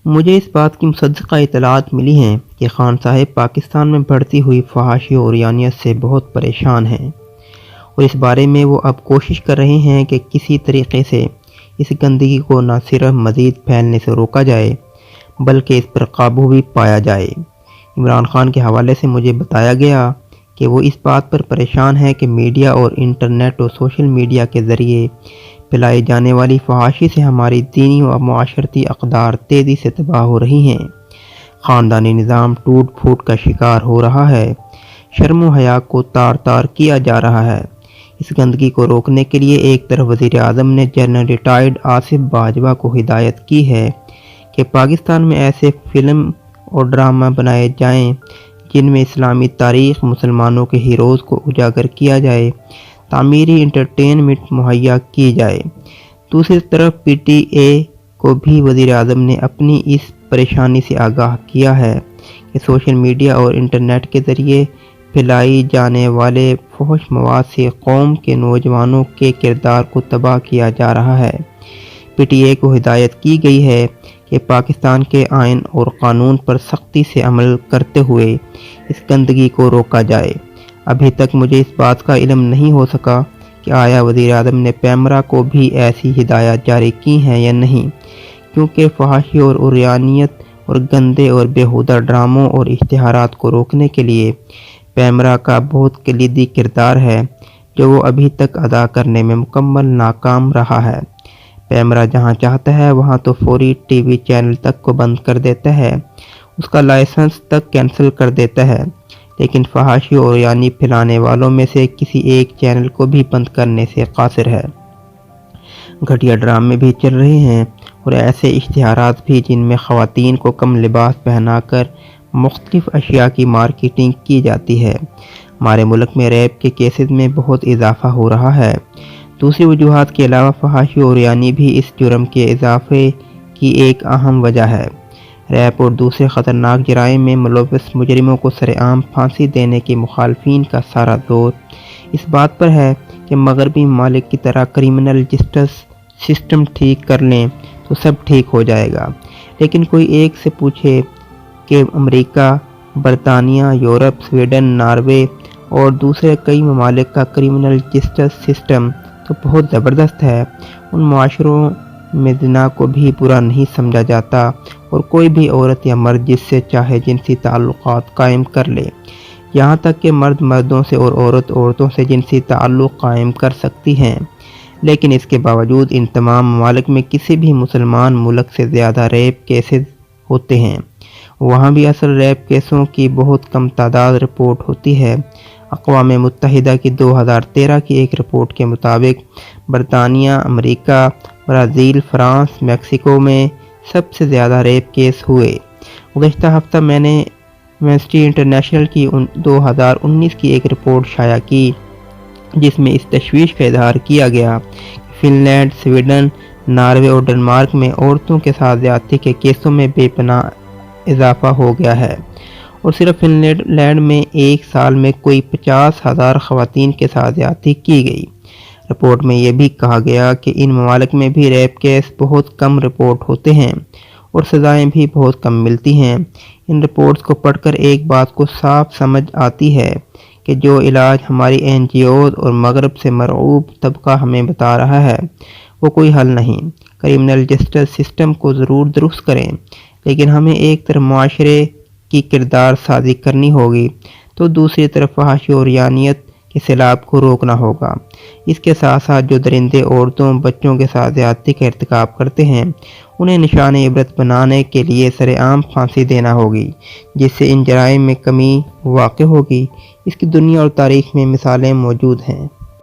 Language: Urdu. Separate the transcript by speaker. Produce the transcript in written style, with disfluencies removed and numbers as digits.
Speaker 1: مجھے اس بات کی مصدقہ اطلاعات ملی ہیں کہ خان صاحب پاکستان میں بڑھتی ہوئی فحاشی اور عریانیت سے بہت پریشان ہیں، اور اس بارے میں وہ اب کوشش کر رہے ہیں کہ کسی طریقے سے اس گندگی کو نہ صرف مزید پھیلنے سے روکا جائے بلکہ اس پر قابو بھی پایا جائے۔ عمران خان کے حوالے سے مجھے بتایا گیا کہ وہ اس بات پر پریشان ہے کہ میڈیا اور انٹرنیٹ اور سوشل میڈیا کے ذریعے پھیلائی جانے والی فحاشی سے ہماری دینی و معاشرتی اقدار تیزی سے تباہ ہو رہی ہیں، خاندانی نظام ٹوٹ پھوٹ کا شکار ہو رہا ہے، شرم و حیا کو تار تار کیا جا رہا ہے۔ اس گندگی کو روکنے کے لیے ایک طرف وزیر اعظم نے جنرل ریٹائرڈ آصف باجوہ کو ہدایت کی ہے کہ پاکستان میں ایسے فلم اور ڈرامہ بنائے جائیں جن میں اسلامی تاریخ، مسلمانوں کے ہیروز کو اجاگر کیا جائے، تعمیری انٹرٹینمنٹ مہیا کی جائے۔ دوسری طرف پی ٹی اے کو بھی وزیر اعظم نے اپنی اس پریشانی سے آگاہ کیا ہے کہ سوشل میڈیا اور انٹرنیٹ کے ذریعے پھیلائی جانے والے فحش مواد سے قوم کے نوجوانوں کے کردار کو تباہ کیا جا رہا ہے۔ پی ٹی اے کو ہدایت کی گئی ہے کہ پاکستان کے آئین اور قانون پر سختی سے عمل کرتے ہوئے اس گندگی کو روکا جائے۔ ابھی تک مجھے اس بات کا علم نہیں ہو سکا کہ آیا وزیر اعظم نے پیمرا کو بھی ایسی ہدایات جاری کی ہیں یا نہیں، کیونکہ فحاشی اور عریانیت اور گندے اور بیہودہ ڈراموں اور اشتہارات کو روکنے کے لیے پیمرا کا بہت کلیدی کردار ہے جو وہ ابھی تک ادا کرنے میں مکمل ناکام رہا ہے۔ پیمرا جہاں چاہتا ہے وہاں تو فوری ٹی وی چینل تک کو بند کر دیتا ہے، اس کا لائسنس تک کینسل کر دیتا ہے، لیکن فحاشی اور عریانی پھیلانے والوں میں سے کسی ایک چینل کو بھی بند کرنے سے قاصر ہے۔ گھٹیا ڈرامے بھی چل رہے ہیں اور ایسے اشتہارات بھی جن میں خواتین کو کم لباس پہنا کر مختلف اشیاء کی مارکیٹنگ کی جاتی ہے۔ ہمارے ملک میں ریپ کے کیسز میں بہت اضافہ ہو رہا ہے۔ دوسری وجوہات کے علاوہ فحاشی اور عریانی بھی اس جرم کے اضافے کی ایک اہم وجہ ہے۔ ریپ اور دوسرے خطرناک جرائم میں ملوث مجرموں کو سرعام پھانسی دینے کے مخالفین کا سارا زور اس بات پر ہے کہ مغربی ممالک کی طرح کرمنل جسٹس سسٹم ٹھیک کر لیں تو سب ٹھیک ہو جائے گا۔ لیکن کوئی ایک سے پوچھے کہ امریکہ، برطانیہ، یورپ، سویڈن، ناروے اور دوسرے کئی ممالک کا کرمنل جسٹس سسٹم تو بہت زبردست ہے، ان معاشروں میں زنا کو بھی برا نہیں سمجھا جاتا اور کوئی بھی عورت یا مرد جس سے چاہے جنسی تعلقات قائم کر لے، یہاں تک کہ مرد مردوں سے اور عورت عورتوں سے جنسی تعلق قائم کر سکتی ہیں۔ لیکن اس کے باوجود ان تمام ممالک میں کسی بھی مسلمان ملک سے زیادہ ریپ کیسز ہوتے ہیں۔ وہاں بھی اصل ریپ کیسوں کی بہت کم تعداد رپورٹ ہوتی ہے۔ اقوام متحدہ کی 2013 کی ایک رپورٹ کے مطابق برطانیہ، امریکہ، برازیل، فرانس، میکسیکو میں سب سے زیادہ ریپ کیس ہوئے۔ گزشتہ ہفتہ میں نے ایمنسٹی انٹرنیشنل کی 2019 کی ایک رپورٹ شائع کی جس میں اس تشویش کا اظہار کیا گیا کہ فن لینڈ، سویڈن، ناروے اور ڈنمارک میں عورتوں کے ساتھ زیادتی کے کیسوں میں بے پناہ اضافہ ہو گیا ہے، اور صرف فن لینڈ میں ایک سال میں کوئی 50,000 خواتین کے ساتھ زیادتی کی گئی۔ رپورٹ میں یہ بھی کہا گیا کہ ان ممالک میں بھی ریپ کیس بہت کم رپورٹ ہوتے ہیں اور سزائیں بھی بہت کم ملتی ہیں۔ ان رپورٹس کو پڑھ کر ایک بات کو صاف سمجھ آتی ہے کہ جو علاج ہماری این جی اوز اور مغرب سے مرعوب طبقہ ہمیں بتا رہا ہے وہ کوئی حل نہیں۔ کرمنل جسٹس سسٹم کو ضرور درست کریں، لیکن ہمیں ایک طرف معاشرے کی کردار سازی کرنی ہوگی تو دوسری طرف فحاشی اور عریانیت کے سیلاب کو روکنا ہوگا۔ اس کے ساتھ ساتھ جو درندے عورتوں، بچوں کے ساتھ زیادتی کا ارتکاب کرتے ہیں انہیں نشان عبرت بنانے کے لیے سرعام پھانسی دینا ہوگی، جس سے ان جرائم میں کمی واقع ہوگی۔ اس کی دنیا اور تاریخ میں مثالیں موجود ہیں۔